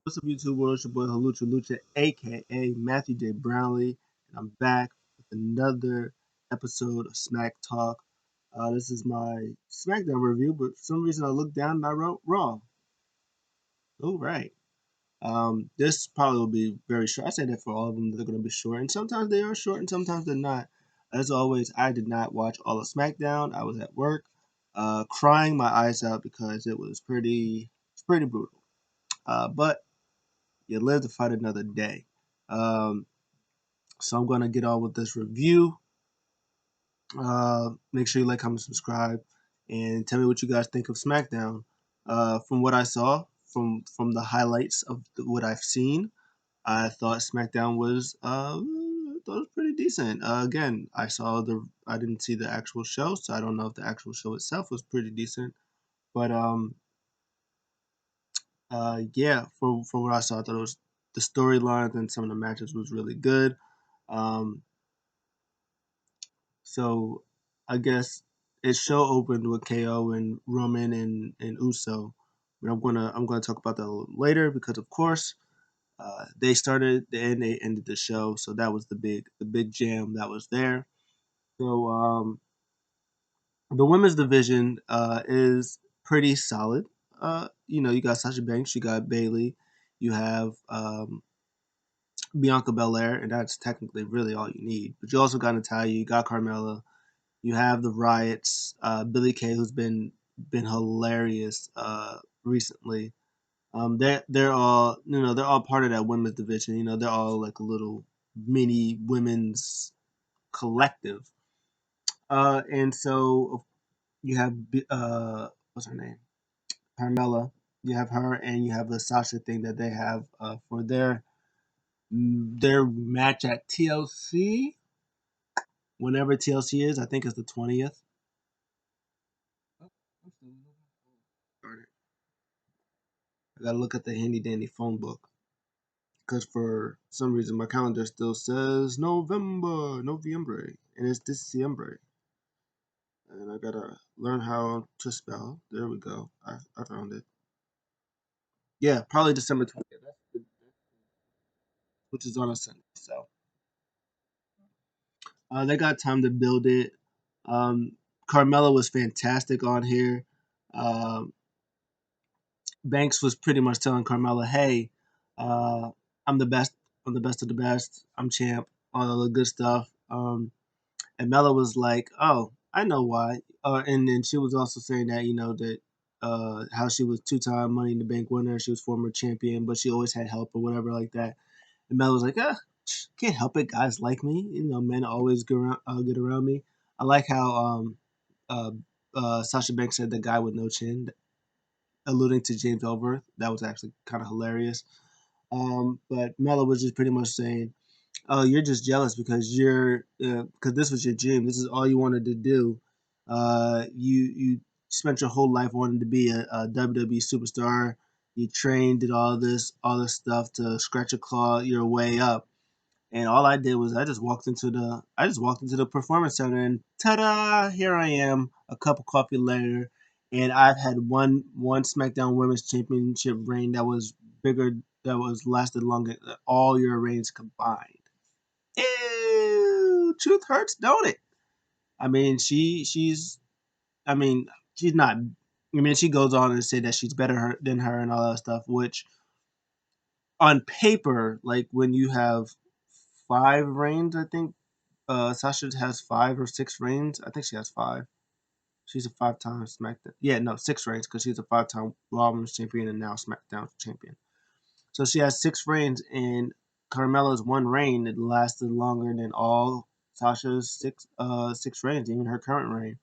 What's up, YouTube world? It's your boy Halucha Lucha, aka Matthew J. Brownlee, and I'm back with another episode of Smack Talk. This is my SmackDown review, but for some reason I looked down and I wrote Raw. All right. This probably will be very short. I say that for all of them, they're going to be short, and sometimes they are short, and sometimes they're not. As always, I did not watch all of SmackDown. I was at work, crying my eyes out because it's pretty brutal. But you live to fight another day. Um, so I'm gonna get on with this review. Make sure you like, comment, subscribe, and tell me what you guys think of SmackDown. From what I saw, from the highlights of what I've seen, I thought SmackDown was pretty decent. Again, I didn't see the actual show, so I don't know if the actual show itself was pretty decent. But yeah, for what I saw, I thought it was the storylines and some of the matches was really good. Um, so I guess its show opened with KO and Roman and Uso, but I'm gonna talk about that a little later because of course they started and they ended the show, so that was the big jam that was there. So the women's division is pretty solid. You got Sasha Banks, you got Bailey, you have Bianca Belair, and that's technically really all you need. But you also got Natalia, you got Carmella, you have the Riots, Billy Kay, who's been hilarious recently. They're all part of that women's division. They're all like a little mini women's collective. And so you have what's her name, Carmella. You have her, and you have the Sasha thing that they have for their match at TLC. Whenever TLC is, I think it's the 20th. I gotta look at the handy dandy phone book because for some reason my calendar still says November, and it's December, and I gotta learn how to spell. There we go. I found it. Yeah, probably December 20th, which is on a Sunday. So they got time to build it. Carmella was fantastic on here. Um, Banks was pretty much telling Carmella, "Hey, uh, I'm the best. I'm the best of the best. I'm champ. All the good stuff." And Mella was like, "Oh, I know why." And then she was also saying that that how she was two-time Money in the Bank winner, she was former champion, but she always had help or whatever like that. And Mella was like, can't help it. Guys like me. Men always get around me. I like how uh, Sasha Banks said the guy with no chin, alluding to James Ellsworth. That was actually kind of hilarious. But Mella was just pretty much saying, "Oh, you're just jealous because because this was your dream. This is all you wanted to do. You spent your whole life wanting to be a WWE superstar. You trained, did all this stuff to scratch a claw your way up. And all I did was I just walked into the performance center and ta-da! Here I am, a cup of coffee later, and I've had one SmackDown Women's Championship reign that was bigger, that was lasted longer than all your reigns combined. Ew, truth hurts, don't it? I mean, I mean, she's not. I mean, she goes on and say that she's better than her and all that stuff, which on paper, like when you have five reigns, I think Sasha has 5 or 6 reigns. I think she has five. She's a five-time SmackDown. Yeah, no, 6 reigns because she's a five-time Raw Women's Champion and now SmackDown Champion. So she has 6 reigns, and Carmella's one reign that lasted longer than all Sasha's six reigns, even her current reign.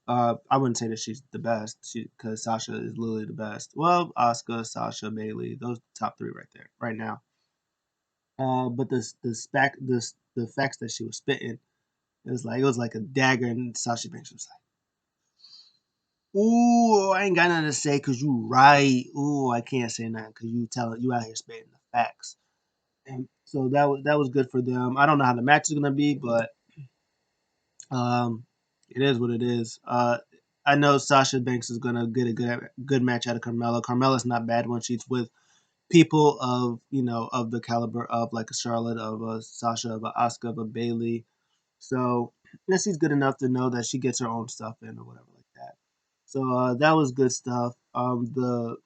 I wouldn't say that she's the best, because Sasha is literally the best. Well, Asuka, Sasha, Bailey, those top three right there, right now. But the facts that she was spitting, it was like a dagger, and Sasha Banks was like, "Ooh, I ain't got nothing to say because you right. Ooh, I can't say nothing because you out here spitting the facts." And so that was good for them. I don't know how the match is gonna be, but um, it is what it is. I know Sasha Banks is gonna get a good match out of Carmella. Carmella's not bad when she's with people of of the caliber of like a Charlotte, of a Sasha, of a Asuka, of a Bailey. So she's good enough to know that she gets her own stuff in or whatever like that. So that was good stuff. The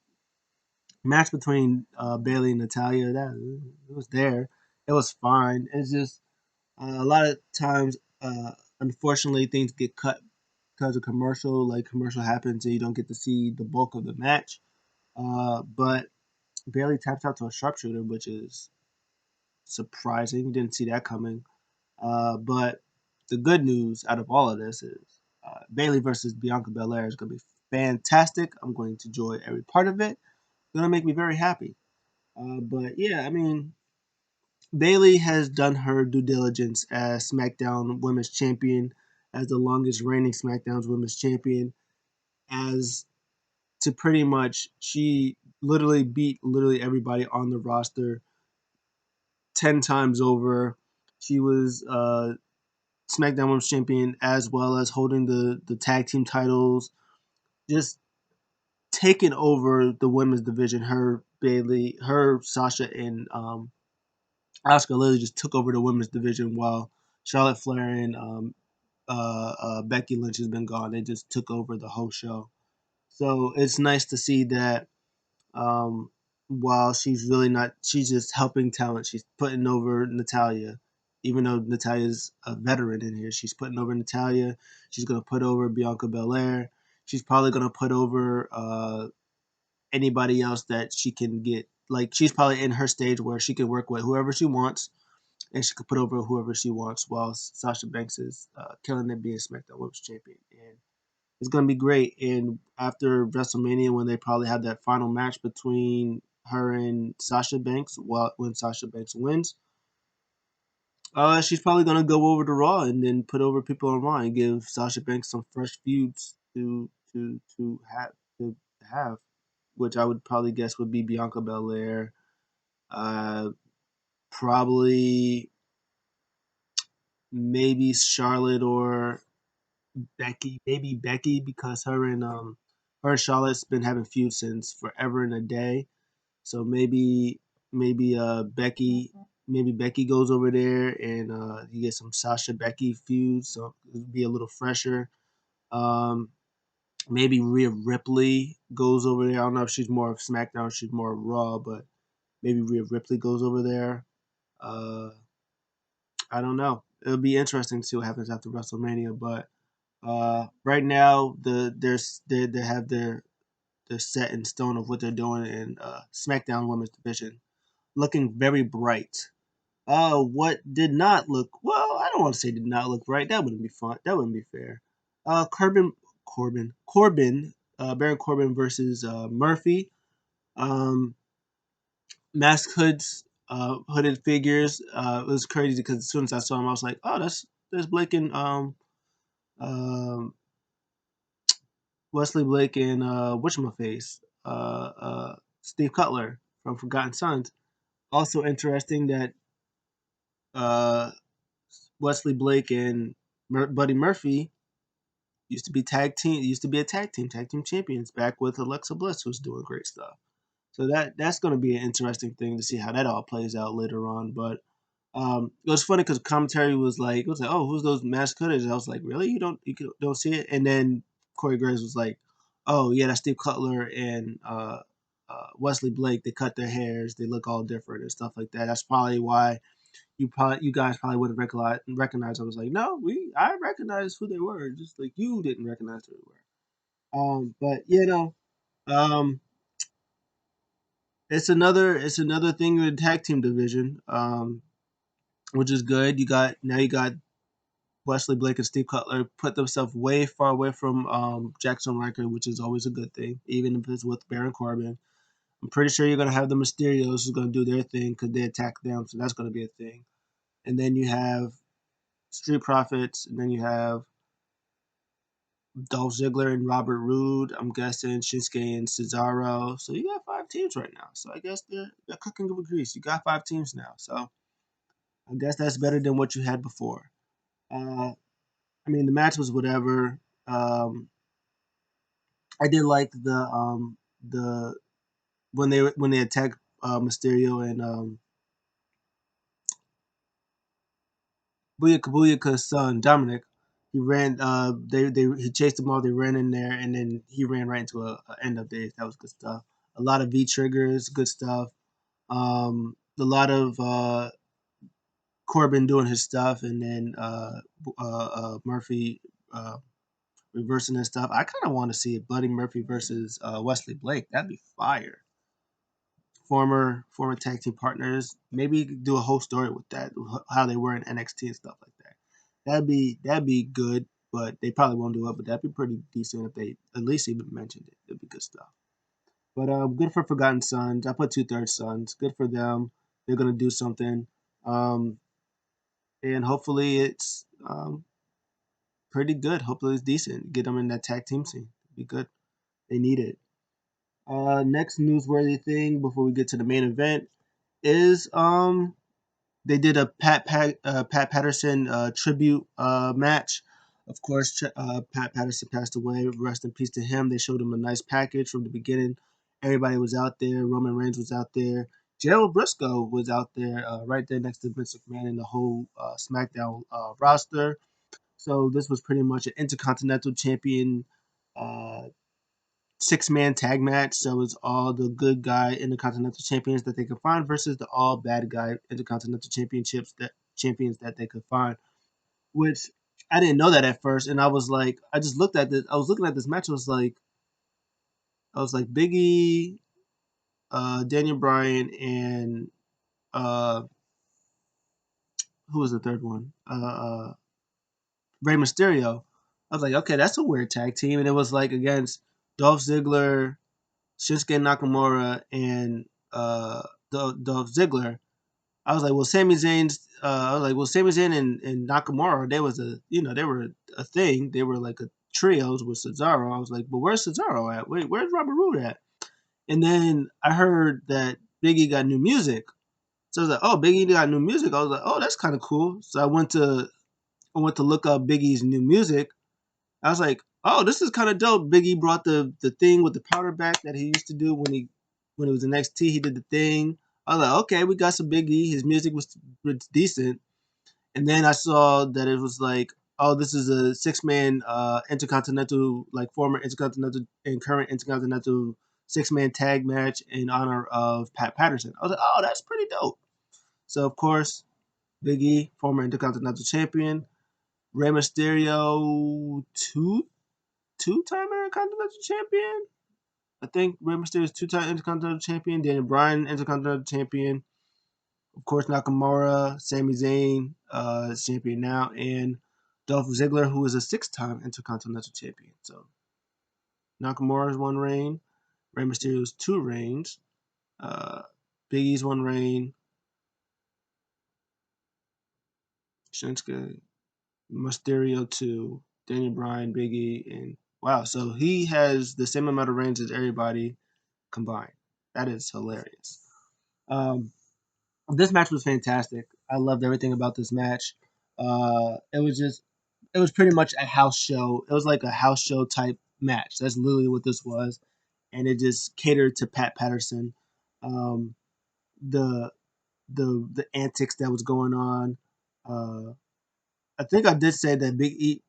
match between Bailey and Natalia, that it was there. It was fine. It's just a lot of times, unfortunately, things get cut because of commercial. Like commercial happens, and you don't get to see the bulk of the match. But Bailey taps out to a sharpshooter, which is surprising. Didn't see that coming. But the good news out of all of this is Bailey versus Bianca Belair is going to be fantastic. I'm going to enjoy every part of it. It's going to make me very happy. But yeah, I mean, Bailey has done her due diligence as SmackDown Women's Champion, as the longest reigning SmackDown's Women's Champion, as to pretty much she literally beat literally everybody on the roster 10 times over. She was SmackDown Women's Champion as well as holding the tag team titles, just taking over the women's division. Her Bailey, her Sasha, and Asuka literally just took over the women's division while Charlotte Flair and Becky Lynch has been gone. They just took over the whole show. So it's nice to see that um, while she's really not, she's just helping talent. She's putting over Natalia, even though Natalia's a veteran in here. She's putting over Natalia. She's gonna put over Bianca Belair. She's probably gonna put over anybody else that she can get. Like she's probably in her stage where she can work with whoever she wants, and she could put over whoever she wants. While Sasha Banks is killing it being SmackDown Women's Champion, and it's gonna be great. And after WrestleMania, when they probably have that final match between her and Sasha Banks, when Sasha Banks wins, she's probably gonna go over to Raw and then put over people on Raw and give Sasha Banks some fresh feuds to have, which I would probably guess would be Bianca Belair, uh, probably maybe Charlotte or Becky, maybe Becky because her and Charlotte's been having feuds since forever and a day. So maybe maybe Becky goes over there and you get some Sasha Becky feuds, so it'd be a little fresher. Um, maybe Rhea Ripley goes over there. I don't know if she's more of SmackDown, she's more of Raw, but maybe Rhea Ripley goes over there. Uh, I don't know. It'll be interesting to see what happens after WrestleMania, but right now, they have their set in stone of what they're doing in SmackDown Women's Division, looking very bright. What did not look well? I don't want to say did not look right. That wouldn't be fun. That wouldn't be fair. Corbin, Baron Corbin versus Murphy. Um, Mask hoods, hooded figures. It was crazy because as soon as I saw him, I was like, oh, there's Blake and um Wesley Blake and whatchamacallit, Steve Cutler from Forgotten Sons. Also interesting that uh, Wesley Blake and Buddy Murphy used to be a tag team champions back with Alexa Bliss, who's doing great stuff. So that's going to be an interesting thing to see how that all plays out later on. But it was funny because commentary was like, oh, who's those masked cutters? And I was like, really? Don't see it? And then Corey Graves was like, oh yeah, that's Steve Cutler and Wesley Blake. They cut their hairs, they look all different and stuff like that. That's probably why you guys probably wouldn't recognize. I was like, no, I recognized who they were, just like you didn't recognize who they were. But um, it's another thing in the tag team division. Which is good. You got Wesley Blake and Steve Cutler put themselves way far away from Jackson Riker, which is always a good thing, even if it's with Baron Corbin. I'm pretty sure you're gonna have the Mysterios who's gonna do their thing because they attack them, so that's gonna be a thing. And then you have Street Profits, and then you have Dolph Ziggler and Robert Roode. I'm guessing Shinsuke and Cesaro. So you got 5 teams right now. So I guess they're cooking with grease. You got 5 teams now. So I guess that's better than what you had before. Uh, I mean, the match was whatever. Um, I did like the when they attacked Mysterio and Booyaka's son Dominic. He ran. He chased them all. They ran in there, and then he ran right into a end of days. That was good stuff. A lot of V triggers, good stuff. A lot of Corbin doing his stuff, and then Murphy reversing his stuff. I kind of want to see Buddy Murphy versus Wesley Blake. That'd be fire. Former tag team partners. Maybe do a whole story with that, how they were in NXT and stuff like that. That'd be good, but they probably won't do it. But that'd be pretty decent if they at least even mentioned it. It'd be good stuff. But good for Forgotten Sons. I put 2/3 Sons. Good for them. They're gonna do something, and hopefully it's pretty good. Hopefully it's decent. Get them in that tag team scene. Be good. They need it. Next newsworthy thing before we get to the main event is they did a Pat Patterson tribute match. Of course, Pat Patterson passed away. Rest in peace to him. They showed him a nice package from the beginning. Everybody was out there. Roman Reigns was out there. Gerald Briscoe was out there, right there next to Vince McMahon and the whole SmackDown roster. So this was pretty much an Intercontinental Champion uh, six-man tag match. So it's all the good guy Intercontinental Champions that they could find versus the all bad guy Intercontinental Champions that they could find. Which I didn't know that at first, and I was like, I just looked at this. I was looking at this match. I was like Biggie, Daniel Bryan, and uh, who was the third one? Rey Mysterio. I was like, okay, that's a weird tag team, and it was like against Dolph Ziggler, Shinsuke Nakamura, and Dolph Ziggler. I was like, well, Sami Zayn and Nakamura, they were a thing. They were like a trios with Cesaro. I was like, but where's Cesaro at? Wait, where's Robert Roode at? And then I heard that Biggie got new music. So I was like, oh, Biggie got new music. I was like, oh, that's kind of cool. So I went to look up Biggie's new music. I was like, oh, this is kind of dope. Biggie brought the thing with the powder back that he used to do when he was in NXT. He did the thing. I was like, okay, we got some Biggie. His music was decent. And then I saw that it was like, oh, this is a six-man intercontinental, like former intercontinental and current intercontinental six-man tag match in honor of Pat Patterson. I was like, oh, that's pretty dope. So of course, Biggie, former intercontinental champion, Rey Mysterio, two-time Intercontinental Champion. I think Rey Mysterio is two-time Intercontinental Champion. Daniel Bryan, Intercontinental Champion. Of course, Nakamura, Sami Zayn is champion now, and Dolph Ziggler, who is a six-time Intercontinental Champion. So Nakamura's one reign, Rey Mysterio's two reigns, uh, Big E's one reign, Shinsuke, Mysterio two, Daniel Bryan, Big E, and wow, so he has the same amount of reigns as everybody combined. That is hilarious. Um, this match was fantastic. I loved everything about this match. It was pretty much a house show. It was like a house show type match. That's literally what this was, and it just catered to Pat Patterson. Um, the the antics that was going on. Uh, I think I did say that Big E.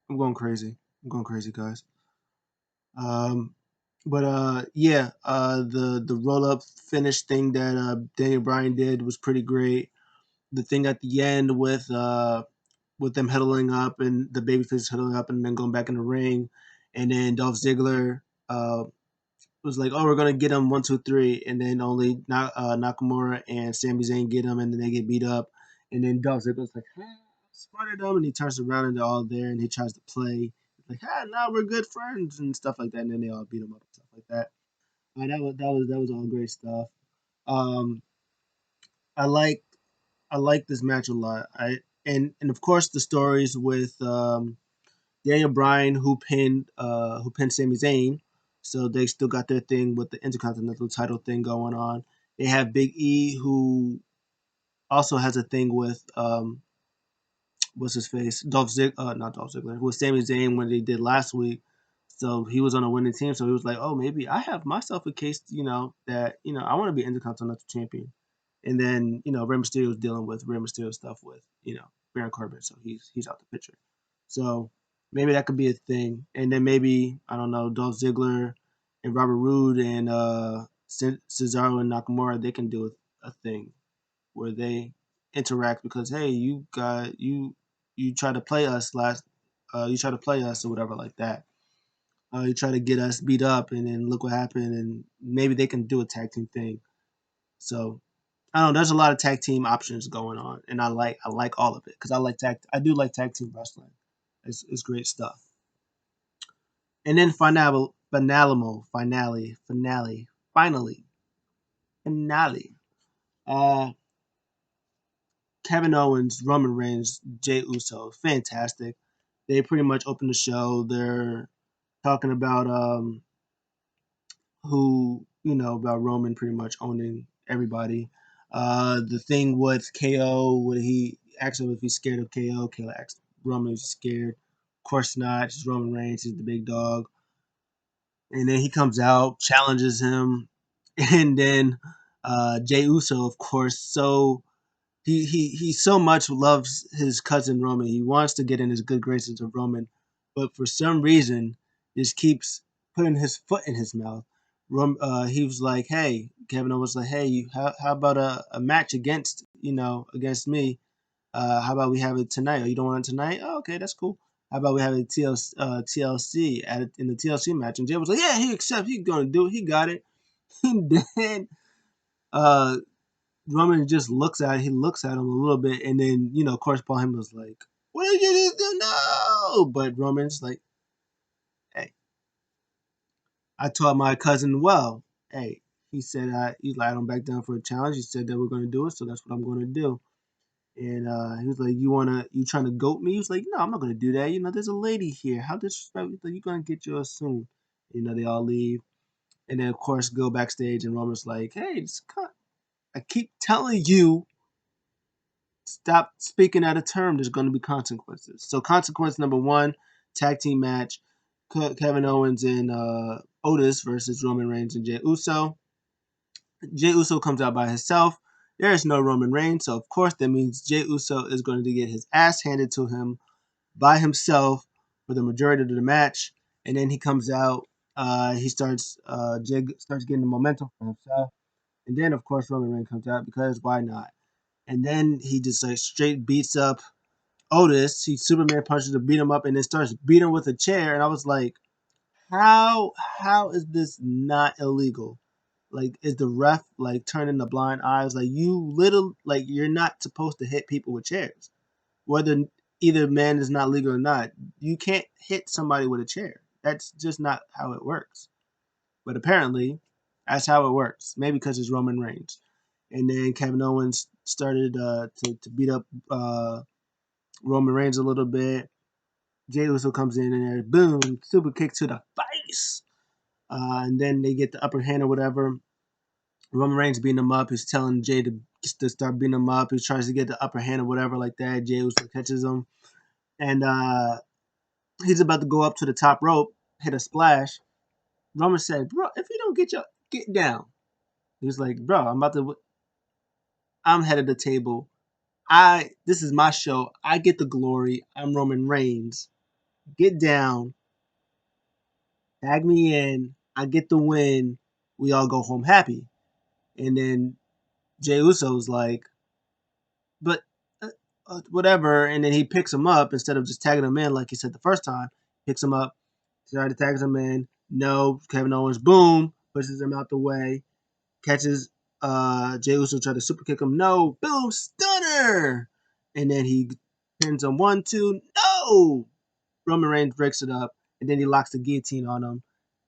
I'm going crazy. I'm going crazy, guys. Um, but yeah, the roll up finish thing that Daniel Bryan did was pretty great. The thing at the end with them huddling up and the babyface huddling up and then going back in the ring, and then Dolph Ziggler was like, "Oh, we're gonna get him 1, 2, 3," and then only Nakamura and Sami Zayn get him, and then they get beat up, and then Dolph Ziggler's like, "Hey, I spotted him," and he turns around and they're all there, and he tries to play like, "Ah, now we're good friends" and stuff like that, and then they all beat him up and stuff like that. That was all great stuff. Um, I like I like this match a lot. And of course the stories with Daniel Bryan who pinned Sami Zayn, so they still got their thing with the Intercontinental title thing going on. They have Big E who also has a thing with what's his face Dolph Zig not Dolph Ziggler with Sami Zayn when they did last week. So he was on a winning team. So he was like, oh, maybe I have myself a case, that I want to be Intercontinental champion. And then Rey Mysterio was dealing with Rey Mysterio stuff with Baron Corbin, so he's out the picture. So maybe that could be a thing. And then maybe I don't know, Dolph Ziggler and Robert Roode and Cesaro and Nakamura, they can do a thing where they interact because hey, you try to play us you try to play us or whatever like that. You try to get us beat up, and then look what happened, and maybe they can do a tag team thing. So I don't know. There's a lot of tag team options going on, and I like all of it because I do like tag team wrestling. It's great stuff. And then finale. Uh, Kevin Owens, Roman Reigns, Jey Uso, fantastic. They pretty much open the show. They're talking about who about Roman pretty much owning everybody. The thing with KO, when he asked him if he's scared of KO, KO asked Roman if he's scared. Of course not. It's Roman Reigns. He's the big dog. And then he comes out, challenges him, and then Jey Uso, of course, so he so much loves his cousin Roman. He wants to get in his good graces of Roman, but for some reason, just keeps putting his foot in his mouth. He was like, "Hey," Kevin Owens was like, "Hey, how about a match against me? How about we have it tonight? Oh, you don't want it tonight? Oh, okay, that's cool. How about we have it TLC in the TLC match?" And Jay was like, "Yeah, he accepts. He's gonna do it. He got it." And then uh, Roman just looks at him a little bit, and then of course, Paul Heyman was like, "What are you gonna do? No!" But Roman's like, "Hey, I taught my cousin well. Hey," he said, he's like, "I don't back down for a challenge." He said that we're gonna do it, so that's what I'm gonna do. And he was like, you trying to goat me?" He was like, "No, I'm not gonna do that. There's a lady here. How disrespectful? You gonna get yours soon?" They all leave, and then of course go backstage, and Roman's like, "Hey, I keep telling you, stop speaking out of term. There's gonna be consequences." So consequence number one, tag team match, Kevin Owens and Otis versus Roman Reigns and Jey Uso. Jey Uso comes out by himself. There is no Roman Reigns, so of course that means Jey Uso is going to get his ass handed to him by himself for the majority of the match. And then he comes out. Jey starts getting the momentum for himself. And then of course Roman Reigns comes out because why not? And then he just like straight beats up Otis. He Superman punches to beat him up, and then starts beating him with a chair. And I was like, how is this not illegal? Like, is the ref like turning the blind eyes? Like, you're not supposed to hit people with chairs. Whether either man is not legal or not, you can't hit somebody with a chair. That's just not how it works. But apparently, that's how it works. Maybe because it's Roman Reigns. And then Kevin Owens started to beat up Roman Reigns a little bit. Jey Uso comes in and there, boom, super kick to the face. And then they get the upper hand or whatever. Roman Reigns beating him up. He's telling Jay to start beating him up. He tries to get the upper hand or whatever like that. Jey Uso catches him. And he's about to go up to the top rope, hit a splash. Roman said, "Bro, if you don't get down." He's like, "Bro, I'm head of the table. This is my show. I get the glory. I'm Roman Reigns. Get down, tag me in. I get the win. We all go home happy." And then Jey Uso's like, "But whatever." And then he picks him up instead of just tagging him in like he said the first time. Picks him up, tries to tag him in. No, Kevin Owens, boom, pushes him out the way, catches Jey Uso, try to super kick him. No, boom, stunner. And then he pins him 1, 2. No, Roman Reigns breaks it up, and then he locks the guillotine on him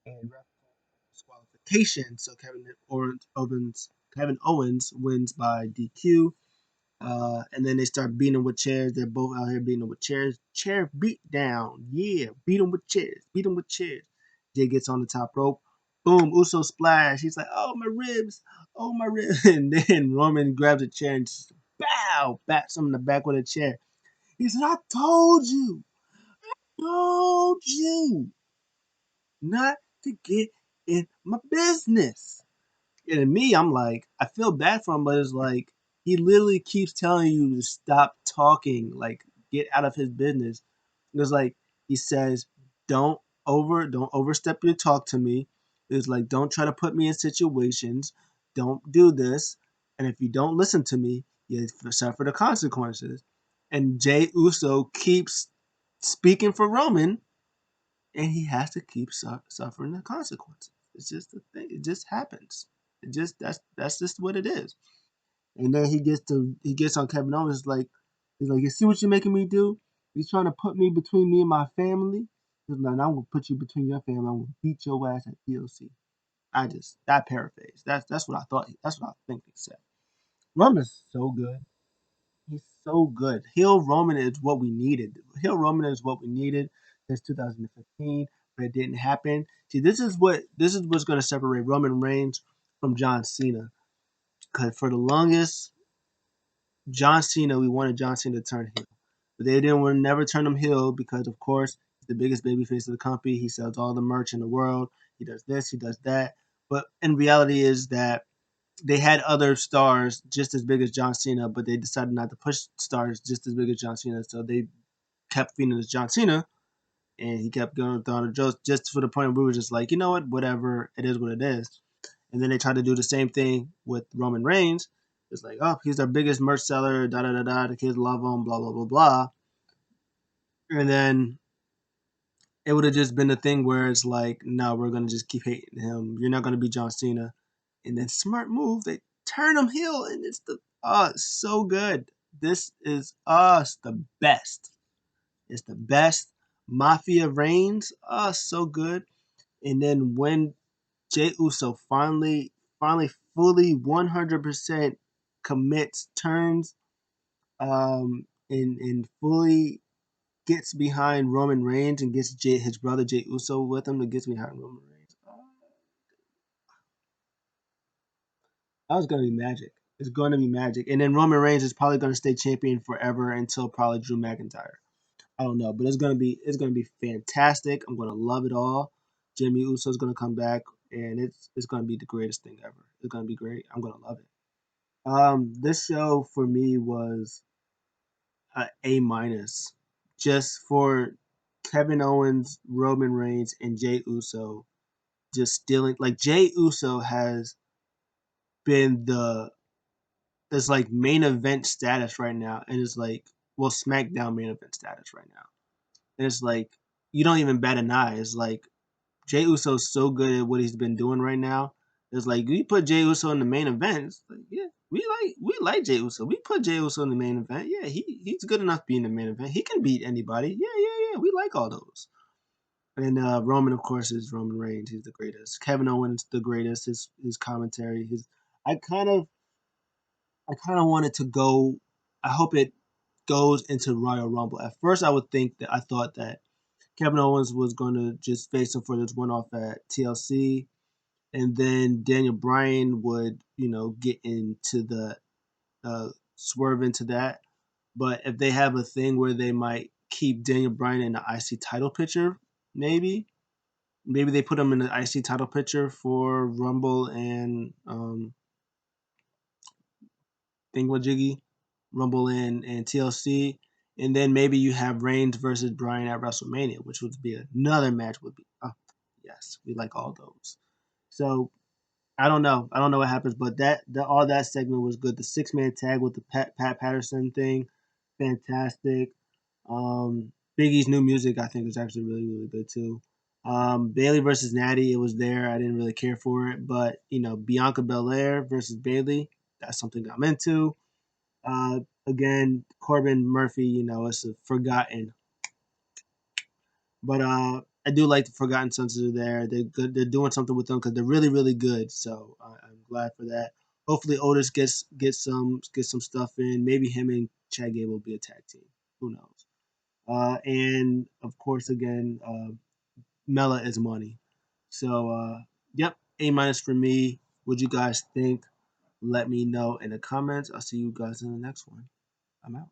and disqualification. So Kevin Owens wins by DQ. And then they start beating him with chairs. They're both out here beating him with chairs. Chair beat down. Yeah, beat him with chairs. Beat him with chairs. Jay gets on the top rope. Boom, Uso splash. He's like, "Oh, my ribs. Oh, my ribs." And then Roman grabs a chair and just bow, bats him in the back with a chair. He said, "I told you. Told you." not to get in my business. And in me, I'm like, I feel bad for him, but it's like he literally keeps telling you to stop talking, like get out of his business. It's like he says, don't don't overstep your talk to me. It's like don't try to put me in situations. Don't do this. And if you don't listen to me, you suffer the consequences. And Jay Uso keeps speaking for Roman, and he has to keep suffering the consequences. It's just the thing. It just happens. It just that's just what it is. And then he gets on Kevin Owens like he's like, you see what you're making me do? You're trying to put me between me and my family. He's like, I'm gonna put you between your family. I'm gonna beat your ass at TLC. That paraphrase. That's what I thought. That's what I think he said. Roman's so good. He's so good. Heel Roman is what we needed. Heel Roman is what we needed since 2015, but it didn't happen. See, this is what's going to separate Roman Reigns from John Cena. Because for the longest, John Cena, we wanted John Cena to turn heel, but they didn't want to never turn him heel because, of course, he's the biggest babyface of the company. He sells all the merch in the world. He does this, he does that. But in reality, is that they had other stars just as big as John Cena, but they decided not to push stars just as big as John Cena. So they kept feeding us John Cena, and he kept going down the jokes just for the point where we were just like, you know what, whatever, it is what it is. And then they tried to do the same thing with Roman Reigns. It's like, oh, he's our biggest merch seller, da da da da. The kids love him, blah blah blah blah. And then it would have just been a thing where it's like, no, we're gonna just keep hating him. You're not gonna be John Cena. And then smart move, they turn him heel, and it's the it's so good. This is us the best. It's the best. Mafia reigns. So good. And then when Jey Uso finally fully 100% commits, turns, and fully gets behind Roman Reigns and gets his brother Jey Uso with him, that gets behind Roman Reigns. That was gonna be magic. It's going to be magic. And then Roman Reigns is probably going to stay champion forever until probably Drew McIntyre. I don't know, but it's gonna be fantastic. I'm gonna love it all. Jimmy Uso is gonna come back, and it's gonna be the greatest thing ever. It's gonna be great. I'm gonna love it. This show for me was a minus, just for Kevin Owens, Roman Reigns, and Jey Uso just stealing. Like Jey Uso has been the it's like main event status right now, and it's like well SmackDown main event status right now. And it's like you don't even bat an eye. It's like Jey Uso's so good at what he's been doing right now. It's like we put Jey Uso in the main event. It's like, yeah, we like Jey Uso. We put Jey Uso in the main event. Yeah, he's good enough being the main event. He can beat anybody. Yeah. We like all those. And Roman, of course, is Roman Reigns. He's the greatest. Kevin Owens, the greatest. His commentary. His I kind of I kind of wanted to go. I hope it goes into Royal Rumble. At first, I thought that Kevin Owens was going to just face him for this one off at TLC, and then Daniel Bryan would, get into the swerve into that. But if they have a thing where they might keep Daniel Bryan in the IC title picture, maybe they put him in the IC title picture for Rumble and Thingamajiggy, Rumble and TLC, and then maybe you have Reigns versus Bryan at WrestleMania, which would be another match. Would be yes, we like all those. So I don't know. I don't know what happens, but all that segment was good. The 6-man tag with the Pat Patterson thing, fantastic. Big E's new music I think is actually really really good too. Bailey versus Natty, it was there. I didn't really care for it, but Bianca Belair versus Bailey, that's something I'm into. Again, Corbin Murphy, it's a forgotten, but I do like the Forgotten Sons are there. They're good. They're doing something with them because they're really really good. So I'm glad for that. Hopefully Otis gets some stuff in. Maybe him and Chad Gable will be a tag team. Who knows? And of course, again, Mella is money. So yep, A minus for me. What you guys think? Let me know in the comments. I'll see you guys in the next one. I'm out.